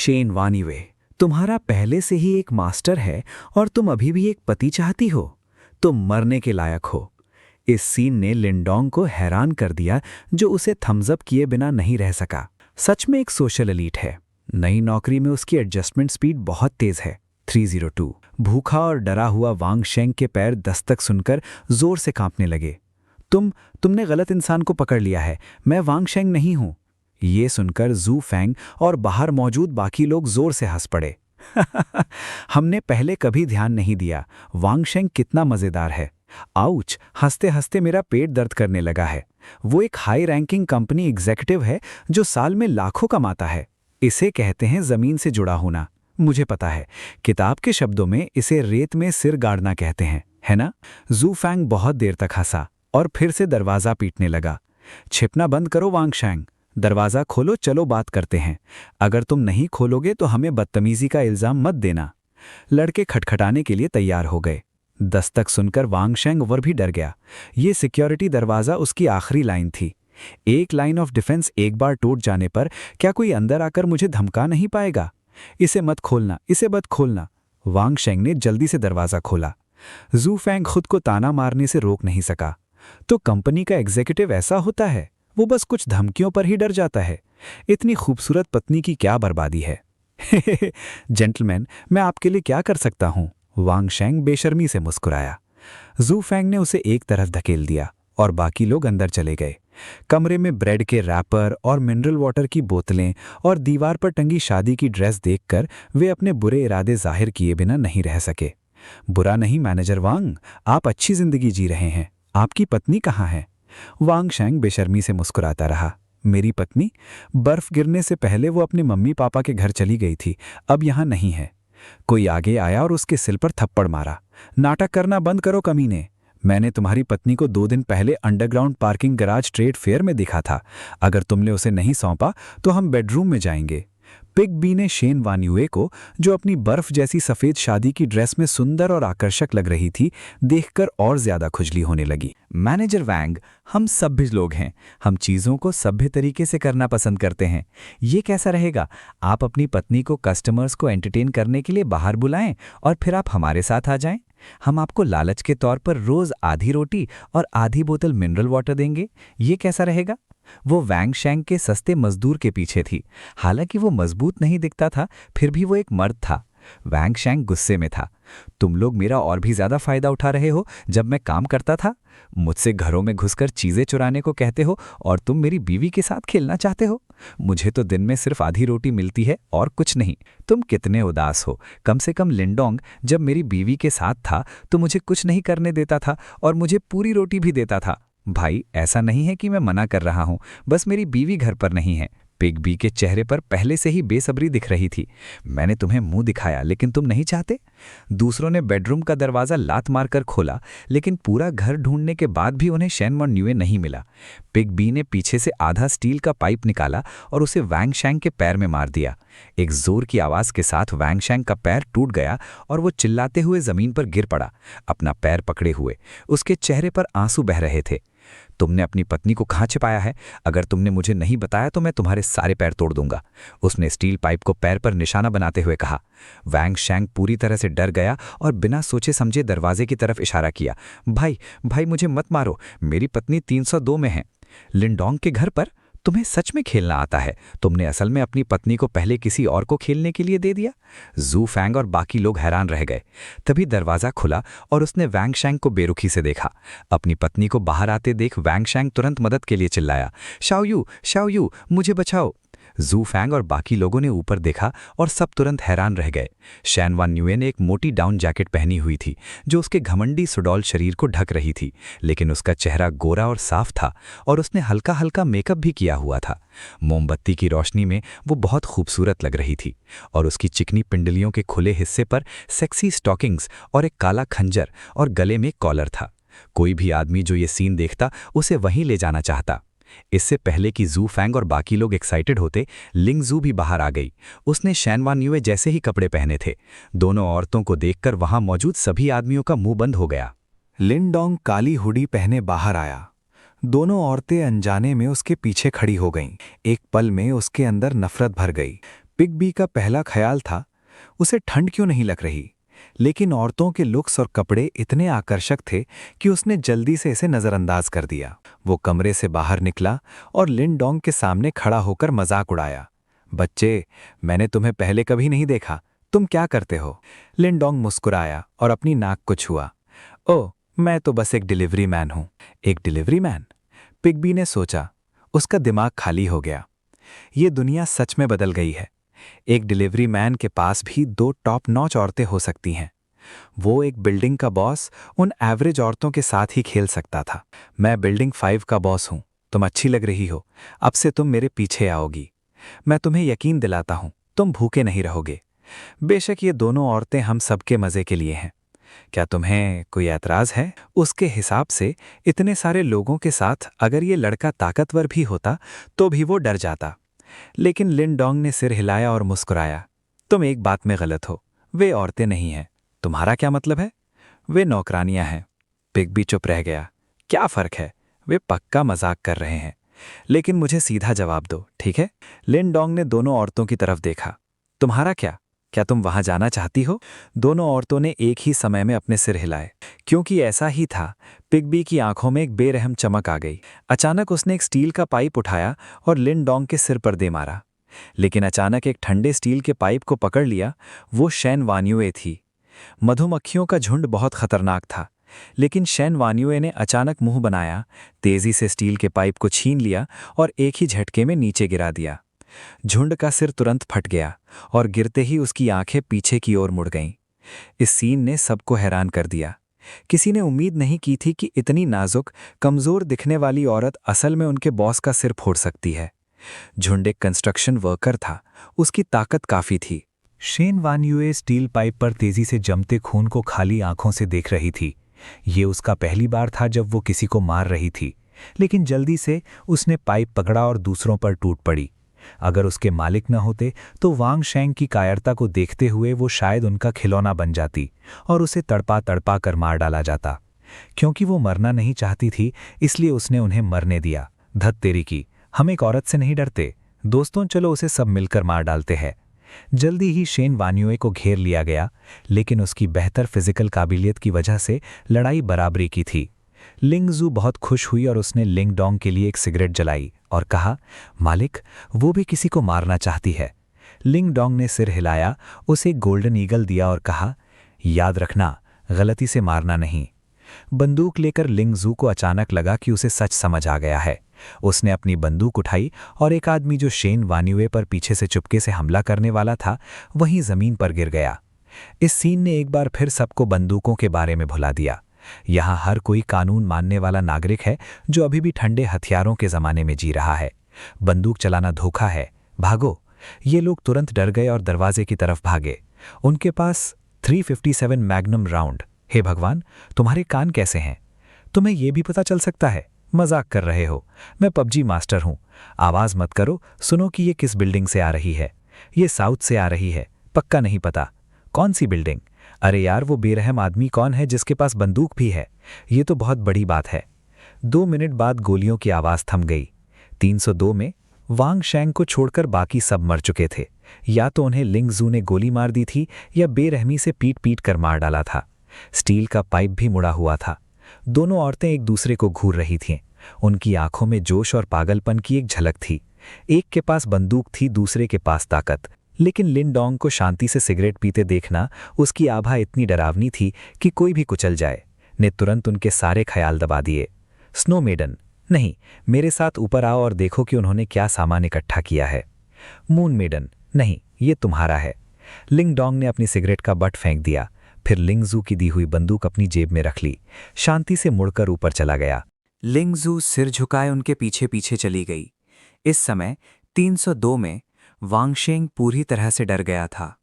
Shane वानीवे, तुम्हारा पहले से ही एक मास्टर है और तुम अभी भी एक पति चाहती हो। तुम मरने के लायक हो। इस सीन ने लिंडोंग को हैरान कर दिया, जो उसे थम्स अप किए बिना नहीं रह सका। सच में एक सोशल एलीट है। नई नौकरी में उसकी एडजस्टमेंट स्पीड बहुत तेज है। 302। भूखा और डरा हुआ वांग शेंग के पैर दस्तक सुनकर जोर से कांपने लगे। तुमने गलत इंसान को पकड़ लिया है। मैं वांग शेंग नहीं हूं। ये सुनकर जू फैंग और बाहर मौजूद बाकी लोग जोर से हंस पड़े। हमने पहले कभी ध्यान नहीं दिया। वांग शेंग कितना मजेदार है। आउच, हंसते हंसते मेरा पेट दर्द करने लगा है। वो एक हाई रैंकिंग कंपनी एग्जीक्यूटिव है जो साल में लाखों कमाता है। इसे कहते हैं जमीन से जुड़ा होना। मुझे पता है, किताब के शब्दों में इसे रेत में सिर गाड़ना कहते हैं, है ना? जू फैंग बहुत देर तक हंसा और फिर से दरवाजा पीटने लगा। छिपना बंद करो वांग शेंग, दरवाजा खोलो, चलो बात करते हैं। अगर तुम नहीं खोलोगे तो हमें बदतमीजी का इल्जाम मत देना। लड़के खटखटाने के लिए तैयार हो गए। दस्तक सुनकर वांग शेंग और भी डर गया। ये सिक्योरिटी दरवाजा उसकी आखिरी लाइन थी। एक लाइन ऑफ डिफेंस एक बार टूट जाने पर क्या कोई अंदर आकर मुझे धमका नहीं पाएगा? इसे मत खोलना, इसे मत खोलना। वांग शेंग ने जल्दी से दरवाजा खोला। जू फैंग खुद को ताना मारने से रोक नहीं सका। तो कंपनी का एग्जीक्यूटिव ऐसा होता है, वो बस कुछ धमकियों पर ही डर जाता है। इतनी खूबसूरत पत्नी की क्या बर्बादी है। जेंटलमैन, मैं आपके लिए क्या कर सकता हूं? वांग शेंग बेशर्मी से मुस्कुराया। जू फैंग ने उसे एक तरफ धकेल दिया और बाकी लोग अंदर चले गए। कमरे में ब्रेड के रैपर और मिनरल वाटर की बोतलें और दीवार पर टंगी शादी की ड्रेस देखकर वे अपने बुरे इरादे जाहिर किए बिना नहीं रह सके। बुरा नहीं मैनेजर वांग, आप अच्छी जिंदगी जी रहे हैं। आपकी पत्नी कहाँ है? वांग शेंग बेशर्मी से मुस्कुराता रहा। मेरी पत्नी? बर्फ गिरने से पहले वो अपने मम्मी पापा के घर चली गई थी, अब यहाँ नहीं है। कोई आगे आया और उसके सिर पर थप्पड़ मारा। नाटक करना बंद करो कमीने। मैंने तुम्हारी पत्नी को 2 दिन पहले underground parking garage trade fair में देखा था। अगर तुमने उसे नहीं सौंपा तो हम बेडरूम में जाएंगे। पिग बी ने शेन वान्युए को, जो अपनी बर्फ जैसी सफेद शादी की ड्रेस में सुंदर और आकर्षक लग रही थी, देखकर और ज्यादा खुजली होने लगी। मैनेजर वैंग, हम सभ्य लोग हैं। हम चीज़ों को सभ्य तरीके से करना पसंद करते हैं। ये कैसा रहेगा? आप अपनी पत्नी को कस्टमर्स को एंटरटेन करने के लिए बाहर बुलाएं और फिर आप हमारे साथ आ जाएं। हम आपको लालच के तौर पर रोज आधी रोटी और आधी बोतल मिनरल वाटर देंगे। ये कैसा रहेगा? वो वैंग शेंग के सस्ते मजदूर के पीछे थी। हालांकि वो मजबूत नहीं दिखता था, फिर भी वो एक मर्द था। वैंग शेंग गुस्से में था। तुम लोग मेरा और भी ज्यादा फायदा उठा रहे हो। जब मैं काम करता था, मुझसे घरों में घुसकर चीजें चुराने को कहते हो और तुम मेरी बीवी के साथ खेलना चाहते हो। मुझे तो दिन में सिर्फ आधी रोटी मिलती है और कुछ नहीं। तुम कितने उदास हो। कम से कम लिंडोंग जब मेरी बीवी के साथ था तो मुझे कुछ नहीं करने देता था और मुझे पूरी रोटी भी देता था। भाई, ऐसा नहीं है कि मैं मना कर रहा हूं, बस मेरी बीवी घर पर नहीं है। पिग बी के चेहरे पर पहले से ही बेसब्री दिख रही थी। मैंने तुम्हें मुंह दिखाया लेकिन तुम नहीं चाहते। दूसरों ने बेडरूम का दरवाजा लात मारकर खोला, लेकिन पूरा घर ढूंढने के बाद भी उन्हें शेन वान्युए नहीं मिला। पिग बी ने पीछे से आधा स्टील का पाइप निकाला और उसे वैंग शेंग के पैर में मार दिया। एक जोर की आवाज के साथ वैंग शेंग का पैर टूट गया और वो चिल्लाते हुए जमीन पर गिर पड़ा, अपना पैर पकड़े हुए। उसके चेहरे पर आंसू बह रहे थे। तुमने अपनी पत्नी को कहाँ छिपाया है? अगर तुमने मुझे नहीं बताया तो मैं तुम्हारे सारे पैर तोड़ दूंगा। उसने स्टील पाइप को पैर पर निशाना बनाते हुए कहा। वैंग शेंग पूरी तरह से डर गया और बिना सोचे समझे दरवाजे की तरफ इशारा किया। भाई, मुझे मत मारो। मेरी पत्नी 302 में है। लिंडोंग के घर पर? तुम्हें सच में खेलना आता है? तुमने असल में अपनी पत्नी को पहले किसी और को खेलने के लिए दे दिया? जू फैंग और बाकी लोग हैरान रह गए। तभी दरवाजा खुला और उसने वैंग शेंग को बेरुखी से देखा। अपनी पत्नी को बाहर आते देख वैंग शेंग तुरंत मदद के लिए चिल्लाया, शाओयू, मुझे बचाओ। जू फैंग और बाकी लोगों ने ऊपर देखा और सब तुरंत हैरान रह गए। शेन वान्युए ने एक मोटी डाउन जैकेट पहनी हुई थी जो उसके घमंडी सुडौल शरीर को ढक रही थी, लेकिन उसका चेहरा गोरा और साफ था और उसने हल्का हल्का मेकअप भी किया हुआ था। मोमबत्ती की रोशनी में वो बहुत खूबसूरत लग रही थी और उसकी चिकनी पिंडलियों के खुले हिस्से पर सेक्सी स्टॉकिंग्स और एक काला खंजर और गले में कॉलर था। कोई भी आदमी जो ये सीन देखता उसे वहीं ले जाना चाहता। इससे पहले कि जू फैंग और बाकी लोग एक्साइटेड होते, लिंग जू भी बाहर आ गई। उसने शेन वान्युए जैसे ही कपड़े पहने थे। दोनों औरतों को देखकर वहां मौजूद सभी आदमियों का मुंह बंद हो गया। लिंडोंग काली हुडी पहने बाहर आया। दोनों औरतें अनजाने में उसके पीछे खड़ी हो गईं। एक पल में उसके अंदर नफरत भर गई। पिगबी का पहला ख्याल था, उसे ठंड क्यों नहीं लग रही, लेकिन औरतों के लुक्स और कपड़े इतने आकर्षक थे कि उसने जल्दी से इसे नज़रअंदाज कर दिया। वो कमरे से बाहर निकला और लिनडोंग के सामने खड़ा होकर मजाक उड़ाया। बच्चे, मैंने तुम्हें पहले कभी नहीं देखा, तुम क्या करते हो? लिनडोंग मुस्कुराया और अपनी नाक को छुआ। ओह, मैं तो बस एक डिलीवरी मैन हूं। एक डिलीवरी मैन? पिगबी ने सोचा। उसका दिमाग खाली हो गया। ये दुनिया सच में बदल गई है। एक डिलीवरी मैन के पास भी 2 टॉप नॉच औरतें हो सकती हैं। वो एक बिल्डिंग का बॉस उन एवरेज औरतों के साथ ही खेल सकता था। मैं बिल्डिंग 5 का बॉस हूं, तुम अच्छी लग रही हो, अब से तुम मेरे पीछे आओगी। मैं तुम्हें यकीन दिलाता हूं, तुम भूखे नहीं रहोगे। बेशक ये दोनों औरतें हम सबके मजे के लिए हैं। क्या तुम्हें कोई ऐतराज है? उसके हिसाब से इतने सारे लोगों के साथ अगर ये लड़का ताकतवर भी होता तो भी वो डर जाता। लेकिन लिनडोंग ने सिर हिलाया और मुस्कुराया। तुम एक बात में गलत हो, वे औरतें नहीं हैं। तुम्हारा क्या मतलब है? वे नौकरानियां हैं। पिगबी चुप रह गया। क्या फर्क है? वे पक्का मजाक कर रहे हैं। लेकिन मुझे सीधा जवाब दो, ठीक है? लिनडोंग ने दोनों औरतों की तरफ देखा। तुम्हारा क्या? क्या तुम वहां जाना चाहती हो? दोनों औरतों ने एक ही समय में अपने सिर हिलाए। क्योंकि ऐसा ही था, पिगबी की आंखों में एक बेरहम चमक आ गई। अचानक उसने एक स्टील का पाइप उठाया और लिनडोंग के सिर पर दे मारा। लेकिन अचानक एक ठंडे स्टील के पाइप को पकड़ लिया। वो शैन वान्युए थी। मधुमक्खियों का झुंड बहुत खतरनाक था, लेकिन शैन वान्युए ने अचानक मुंह बनाया, तेजी से स्टील के पाइप को छीन लिया और एक ही झटके में नीचे गिरा दिया। झुंड का सिर तुरंत फट गया और गिरते ही उसकी आंखें पीछे की ओर मुड़ गईं। इस सीन ने सबको हैरान कर दिया। किसी ने उम्मीद नहीं की थी कि इतनी नाजुक, कमजोर दिखने वाली औरत असल में उनके बॉस का सिर फोड़ सकती है। झुंड एक कंस्ट्रक्शन वर्कर था, उसकी ताकत काफी थी। शेन वानयुए स्टील पाइप पर तेजी से जमते खून को खाली आंखों से देख रही थी। ये उसका पहली बार था जब वो किसी को मार रही थी, लेकिन जल्दी से उसने पाइप पकड़ा और दूसरों पर टूट पड़ी। अगर उसके मालिक न होते तो वांग शेंग की कायरता को देखते हुए वो शायद उनका खिलौना बन जाती और उसे तड़पा तड़पा कर मार डाला जाता। क्योंकि वो मरना नहीं चाहती थी, इसलिए उसने उन्हें मरने दिया। धत तेरी की, हम एक औरत से नहीं डरते। दोस्तों, चलो उसे सब मिलकर मार डालते हैं। जल्दी ही शेन वान्युए को घेर लिया गया, लेकिन उसकी बेहतर फिजिकल काबिलियत की वजह से लड़ाई बराबरी की थी। लिंगजू बहुत खुश हुई और उसने लिंगडोंग के लिए एक सिगरेट जलाई और कहा, मालिक, वो भी किसी को मारना चाहती है। लिंगडोंग ने सिर हिलाया, उसे एक गोल्डन ईगल दिया और कहा, याद रखना, गलती से मारना नहीं। बंदूक लेकर लिंगजू को अचानक लगा कि उसे सच समझ आ गया है। उसने अपनी बंदूक उठाई और एक आदमी जो शेन वान्युए पर पीछे से चुपके से हमला करने वाला था, वहीं जमीन पर गिर गया। इस सीन ने एक बार फिर सबको बंदूकों के बारे में भुला दिया। यहाँ हर कोई कानून मानने वाला नागरिक है जो अभी भी ठंडे हथियारों के जमाने में जी रहा है। बंदूक चलाना धोखा है, भागो। ये लोग तुरंत डर गए और दरवाजे की तरफ भागे। उनके पास 357 मैग्नम राउंड। हे भगवान, तुम्हारे कान कैसे हैं? तुम्हें यह भी पता चल सकता है? मजाक कर रहे हो? मैं पबजी मास्टर हूं। आवाज मत करो, सुनो कि ये किस बिल्डिंग से आ रही है। ये साउथ से आ रही है, पक्का नहीं पता। कौन सी बिल्डिंग? अरे यार, वो बेरहम आदमी कौन है जिसके पास बंदूक भी है? ये तो बहुत बड़ी बात है। 2 मिनट बाद गोलियों की आवाज थम गई। 302 में वांग शेंग को छोड़कर बाकी सब मर चुके थे। या तो उन्हें लिंगजू ने गोली मार दी थी या बेरहमी से पीट पीट कर मार डाला था। स्टील का पाइप भी मुड़ा हुआ था। दोनों औरतें एक दूसरे को घूर रही थीं। उनकी आंखों में जोश और पागलपन की एक झलक थी। एक के पास बंदूक थी, दूसरे के पास ताकत। लेकिन लिनडोंग को शांति से सिगरेट पीते देखना, उसकी आभा इतनी डरावनी थी कि कोई भी कुचल जाए, ने तुरंत उनके सारे ख्याल दबा दिए। स्नो मेडन, नहीं, मेरे साथ ऊपर आओ और देखो कि उन्होंने क्या सामान इकट्ठा किया है। मून मेडन, नहीं, ये तुम्हारा है। लिंगडोंग ने अपनी सिगरेट का बट फेंक दिया, फिर लिंगजू की दी हुई बंदूक अपनी जेब में रख ली, शांति से मुड़कर ऊपर चला गया। लिंगजू सिर झुकाए उनके पीछे पीछे चली गई। इस समय 302 में वांगशेंग पूरी तरह से डर गया था।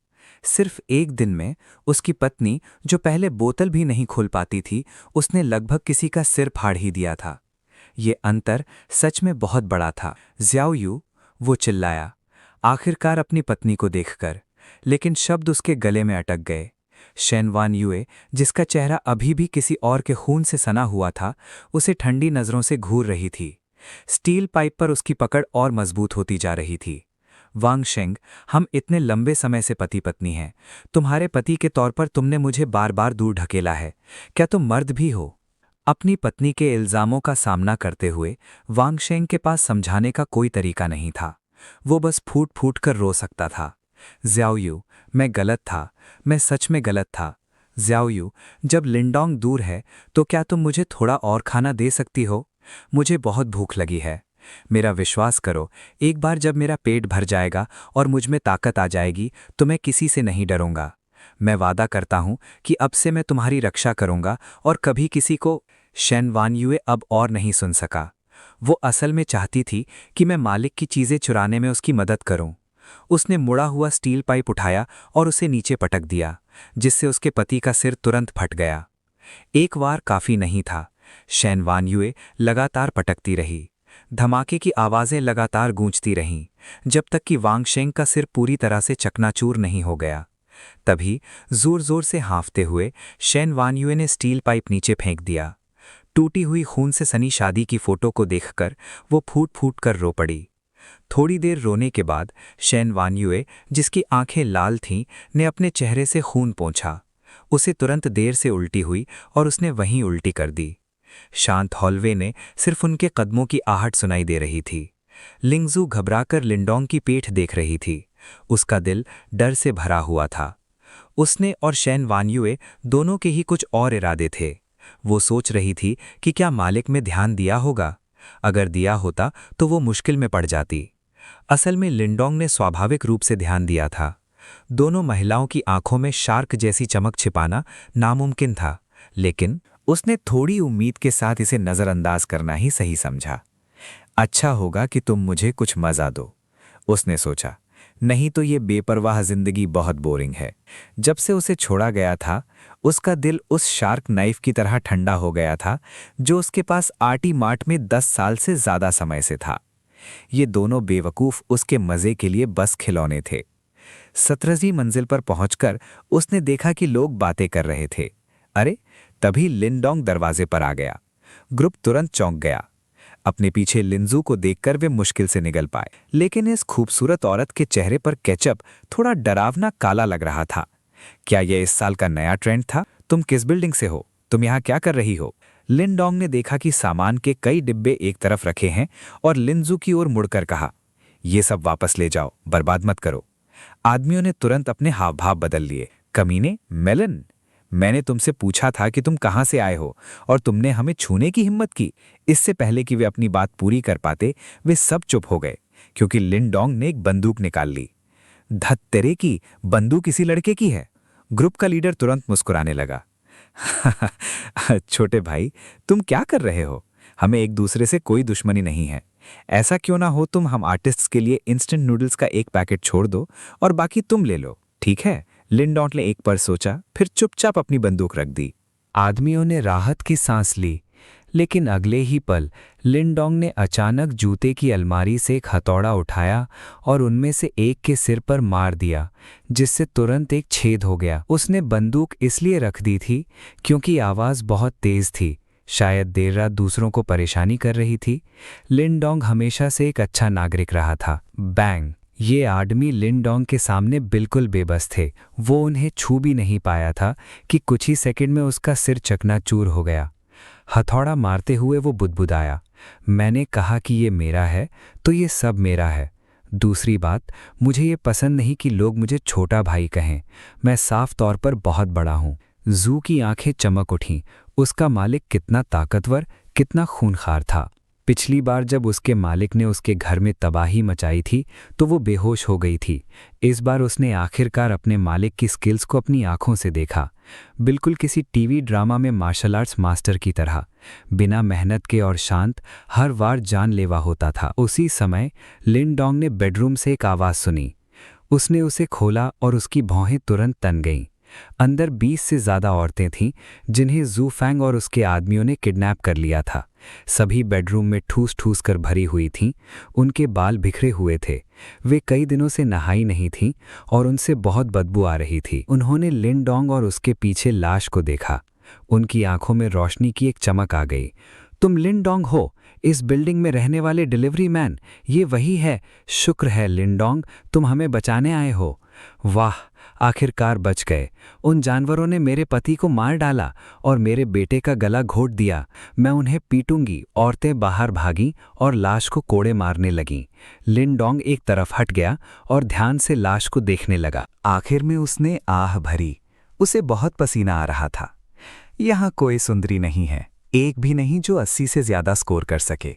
सिर्फ एक दिन में उसकी पत्नी, जो पहले बोतल भी नहीं खोल पाती थी, उसने लगभग किसी का सिर फाड़ ही दिया था। ये अंतर सच में बहुत बड़ा था। ज़्याओ यू, वो चिल्लाया, आखिरकार अपनी पत्नी को देखकर, लेकिन शब्द उसके गले में अटक गए। शेन वान्युए, जिसका चेहरा अभी भी किसी और के खून से सना हुआ था, उसे ठंडी नजरों से घूर रही थी। स्टील पाइप पर उसकी पकड़ और मजबूत होती जा रही थी। वांग शेंग, हम इतने लंबे समय से पति पत्नी हैं। तुम्हारे पति के तौर पर तुमने मुझे बार बार दूर ढकेला है। क्या तुम मर्द भी हो? अपनी पत्नी के इल्जामों का सामना करते हुए वांग शेंग के पास समझाने का कोई तरीका नहीं था। वो बस फूट फूट कर रो सकता था। ज़्याओयू, मैं गलत था, मैं सच में गलत था। ज़्याओयू, जब लिंडोंग दूर है तो क्या तुम मुझे थोड़ा और खाना दे सकती हो? मुझे बहुत भूख लगी है। मेरा विश्वास करो, एक बार जब मेरा पेट भर जाएगा और मुझ में ताकत आ जाएगी तो मैं किसी से नहीं डरूंगा। मैं वादा करता हूं कि अब से मैं तुम्हारी रक्षा करूंगा और कभी किसी को। शेन वानयुए अब और नहीं सुन सका। वो असल में चाहती थी कि मैं मालिक की चीज़ें चुराने में उसकी मदद करूं। उसने मुड़ा हुआ स्टील पाइप उठाया और उसे नीचे पटक दिया, जिससे उसके पति का सिर तुरंत फट गया। एक बार काफी नहीं था। शेन वानयुए लगातार पटकती रही। धमाके की आवाजें लगातार गूंजती रहीं, जब तक कि वांग शेंग का सिर पूरी तरह से चकनाचूर नहीं हो गया। तभी जोर जोर से हाँफते हुए शेन वानयुए ने स्टील पाइप नीचे फेंक दिया। टूटी हुई खून से सनी शादी की फोटो को देखकर वो फूट फूट कर रो पड़ी। थोड़ी देर रोने के बाद शेन वानयुए, जिसकी आंखें लाल थीं, ने अपने चेहरे से खून पोंछा। उसे तुरंत देर से उल्टी हुई और उसने वहीं उल्टी कर दी। शांत हॉलवे ने सिर्फ उनके कदमों की आहट सुनाई दे रही थी। लिंगजू घबराकर लिंडोंग की पीठ देख रही थी। उसका दिल डर से भरा हुआ था। उसने और शेन वानयुए दोनों के ही कुछ और इरादे थे। वो सोच रही थी कि क्या मालिक में ध्यान दिया होगा। अगर दिया होता तो वो मुश्किल में पड़ जाती। असल में लिंडोंग ने स्वाभाविक रूप से ध्यान दिया था। दोनों महिलाओं की आंखों में शार्क जैसी चमक छिपाना नामुमकिन था, लेकिन उसने थोड़ी उम्मीद के साथ इसे नज़रअंदाज करना ही सही समझा। अच्छा होगा कि तुम मुझे कुछ मज़ा दो, उसने सोचा, नहीं तो ये बेपरवाह जिंदगी बहुत बोरिंग है। जब से उसे छोड़ा गया था, उसका दिल उस शार्क नाइफ की तरह ठंडा हो गया था जो उसके पास आटी मार्ट में 10 साल से ज्यादा समय से था। ये दोनों बेवकूफ उसके मजे के लिए बस खिलौने थे। 17वीं मंजिल पर पहुंचकर उसने देखा कि लोग बातें कर रहे थे। अरे, तभी लिंडोंग दरवाजे पर आ गया। ग्रुप तुरंत चौंक गया। अपने पीछे लिंजू को देखकर वे मुश्किल से निगल पाए, लेकिन इस खूबसूरत औरत के चेहरे पर केचप थोड़ा डरावना काला लग रहा था। क्या यह इस साल का नया ट्रेंड था? तुम किस बिल्डिंग से हो? तुम यहाँ क्या कर रही हो? लिंडोंग ने देखा कि सामान के कई डिब्बे एक तरफ रखे हैं और लिंजू की ओर मुड़कर कहा, ये सब वापस ले जाओ, बर्बाद मत करो। आदमियों ने तुरंत अपने हाव भाव बदल लिए। कमीने, मेलन, मैंने तुमसे पूछा था कि तुम कहां से आए हो और तुमने हमें छूने की हिम्मत की। इससे पहले कि वे अपनी बात पूरी कर पाते, वे सब चुप हो गए, क्योंकि लिंडोंग ने एक बंदूक निकाल ली। धत तेरे की, बंदूक किसी लड़के की है। ग्रुप का लीडर तुरंत मुस्कुराने लगा। छोटे भाई, तुम क्या कर रहे हो? हमें एक दूसरे से कोई दुश्मनी नहीं है। ऐसा क्यों ना हो, तुम हम आर्टिस्ट्स के लिए इंस्टेंट नूडल्स का एक पैकेट छोड़ दो और बाकी तुम ले लो, ठीक है? लिंडोंग ने एक पल सोचा, फिर चुपचाप अपनी बंदूक रख दी। आदमियों ने राहत की सांस ली, लेकिन अगले ही पल लिंडोंग ने अचानक जूते की अलमारी से एक हथौड़ा उठाया और उनमें से एक के सिर पर मार दिया, जिससे तुरंत एक छेद हो गया। उसने बंदूक इसलिए रख दी थी क्योंकि आवाज़ बहुत तेज थी, शायद देर रात दूसरों को परेशानी कर रही थी। लिंडोंग हमेशा से एक अच्छा नागरिक रहा था। बैंग! ये आदमी लिंडोंग के सामने बिल्कुल बेबस थे। वो उन्हें छू भी नहीं पाया था कि कुछ ही सेकंड में उसका सिर चकनाचूर हो गया। हथौड़ा मारते हुए वो बुदबुदाया, मैंने कहा कि ये मेरा है तो ये सब मेरा है। दूसरी बात, मुझे ये पसंद नहीं कि लोग मुझे छोटा भाई कहें। मैं साफ तौर पर बहुत बड़ा हूँ। जू की आंखें चमक उठीं। उसका मालिक कितना ताकतवर, कितना खूंखार था। पिछली बार जब उसके मालिक ने उसके घर में तबाही मचाई थी तो वो बेहोश हो गई थी। इस बार उसने आखिरकार अपने मालिक की स्किल्स को अपनी आंखों से देखा, बिल्कुल किसी टीवी ड्रामा में मार्शल आर्ट्स मास्टर की तरह, बिना मेहनत के और शांत, हर वार जानलेवा होता था। उसी समय लिंडोंग ने बेडरूम से एक आवाज़ सुनी। उसने उसे खोला और उसकी भौहें तुरंत तन गईं। अंदर 20 से ज़्यादा औरतें थीं जिन्हें जू फैंग और उसके आदमियों ने किडनैप कर लिया था। सभी बेडरूम में ठूस ठूस कर भरी हुई थीं। उनके बाल बिखरे हुए थे। वे कई दिनों से नहाई नहीं थीं और उनसे बहुत बदबू आ रही थी। उन्होंने लिंडोंग और उसके पीछे लाश को देखा। उनकी आंखों में रोशनी की एक चमक आ गई। तुम लिंडोंग हो? इस बिल्डिंग में रहने वाले डिलीवरी मैन, ये वही है। शुक्र है लिंडोंग, तुम हमें बचाने आए हो। वाह, आखिरकार बच गए। उन जानवरों ने मेरे पति को मार डाला और मेरे बेटे का गला घोट दिया। मैं उन्हें पीटूंगी। औरतें बाहर भागीं और लाश को कोड़े मारने लगीं। लिंडोंग एक तरफ हट गया और ध्यान से लाश को देखने लगा। आखिर में उसने आह भरी। उसे बहुत पसीना आ रहा था। यहाँ कोई सुंदरी नहीं है, एक भी नहीं जो 80 से ज्यादा स्कोर कर सके।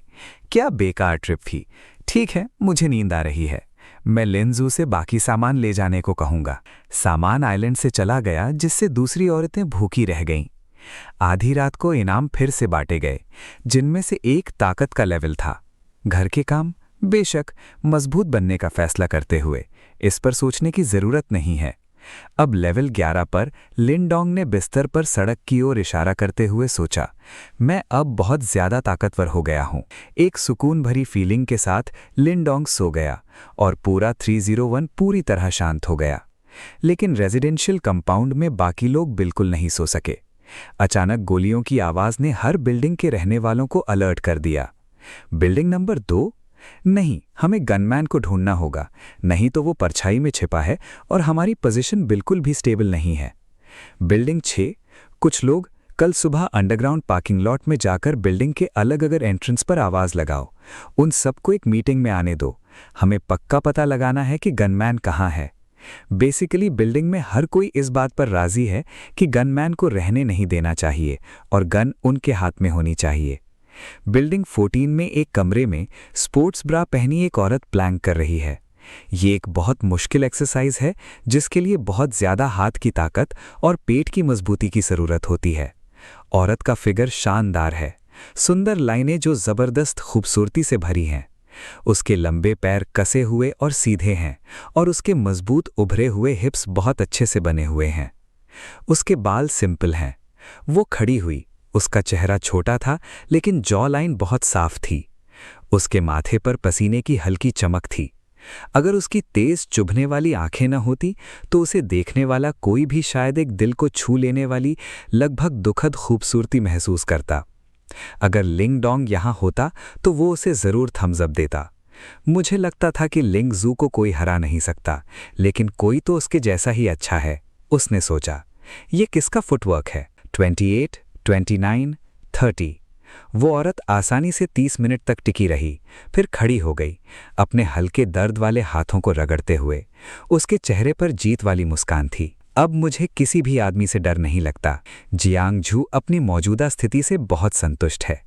क्या बेकार ट्रिप थी। ठीक है, मुझे नींद आ रही है। मैं लिंजू से बाकी सामान ले जाने को कहूंगा। सामान आइलैंड से चला गया, जिससे दूसरी औरतें भूखी रह गईं। आधी रात को इनाम फिर से बांटे गए, जिनमें से एक ताकत का लेवल था। घर के काम, बेशक मजबूत बनने का फैसला करते हुए इस पर सोचने की जरूरत नहीं है। अब लेवल 11 पर लिंडोंग ने बिस्तर पर सड़क की ओर इशारा करते हुए सोचा, मैं अब बहुत ज्यादा ताकतवर हो गया हूं। एक सुकून भरी फीलिंग के साथ लिंडोंग सो गया और पूरा 301 पूरी तरह शांत हो गया। लेकिन रेजिडेंशियल कंपाउंड में बाकी लोग बिल्कुल नहीं सो सके। अचानक गोलियों की आवाज ने हर बिल्डिंग के रहने वालों को अलर्ट कर दिया। Building number 2? नहीं, हमें गनमैन को ढूंढना होगा, नहीं तो वो परछाई में छिपा है और हमारी पोजीशन बिल्कुल भी स्टेबल नहीं है। बिल्डिंग 6? कुछ लोग कल सुबह अंडरग्राउंड पार्किंग लॉट में जाकर बिल्डिंग के अलग अलग एंट्रेंस पर आवाज लगाओ। उन सबको एक मीटिंग में आने दो। हमें पक्का पता लगाना है कि गनमैन कहाँ है। बेसिकली बिल्डिंग में हर कोई इस बात पर राजी है कि गनमैन को रहने नहीं देना चाहिए और गन उनके हाथ में होनी चाहिए। बिल्डिंग 14 में एक कमरे में स्पोर्ट्स ब्रा पहनी एक औरत प्लैंक कर रही है। ये एक बहुत मुश्किल एक्सरसाइज है, जिसके लिए बहुत ज्यादा हाथ की ताकत और पेट की मजबूती की जरूरत होती है। औरत का फिगर शानदार है, सुंदर लाइनें जो जबरदस्त खूबसूरती से भरी हैं। उसके लंबे पैर कसे हुए और सीधे हैं और उसके मजबूत उभरे हुए हिप्स बहुत अच्छे से बने हुए हैं। उसके बाल सिंपल हैं। वो खड़ी हुई। उसका चेहरा छोटा था, लेकिन जॉ लाइन बहुत साफ थी। उसके माथे पर पसीने की हल्की चमक थी। अगर उसकी तेज चुभने वाली आंखें न होती तो उसे देखने वाला कोई भी शायद एक दिल को छू लेने वाली लगभग दुखद खूबसूरती महसूस करता। अगर लिंगडोंग यहाँ होता तो वो उसे जरूर थम्स अप देता। मुझे लगता था कि लिंगजू को कोई हरा नहीं सकता, लेकिन कोई तो उसके जैसा ही अच्छा है, उसने सोचा। ये किसका फुटवर्क है? 28, 29, 30। वो औरत आसानी से 30 मिनट तक टिकी रही, फिर खड़ी हो गई, अपने हल्के दर्द वाले हाथों को रगड़ते हुए। उसके चेहरे पर जीत वाली मुस्कान थी। अब मुझे किसी भी आदमी से डर नहीं लगता। जियांग झू अपनी मौजूदा स्थिति से बहुत संतुष्ट है।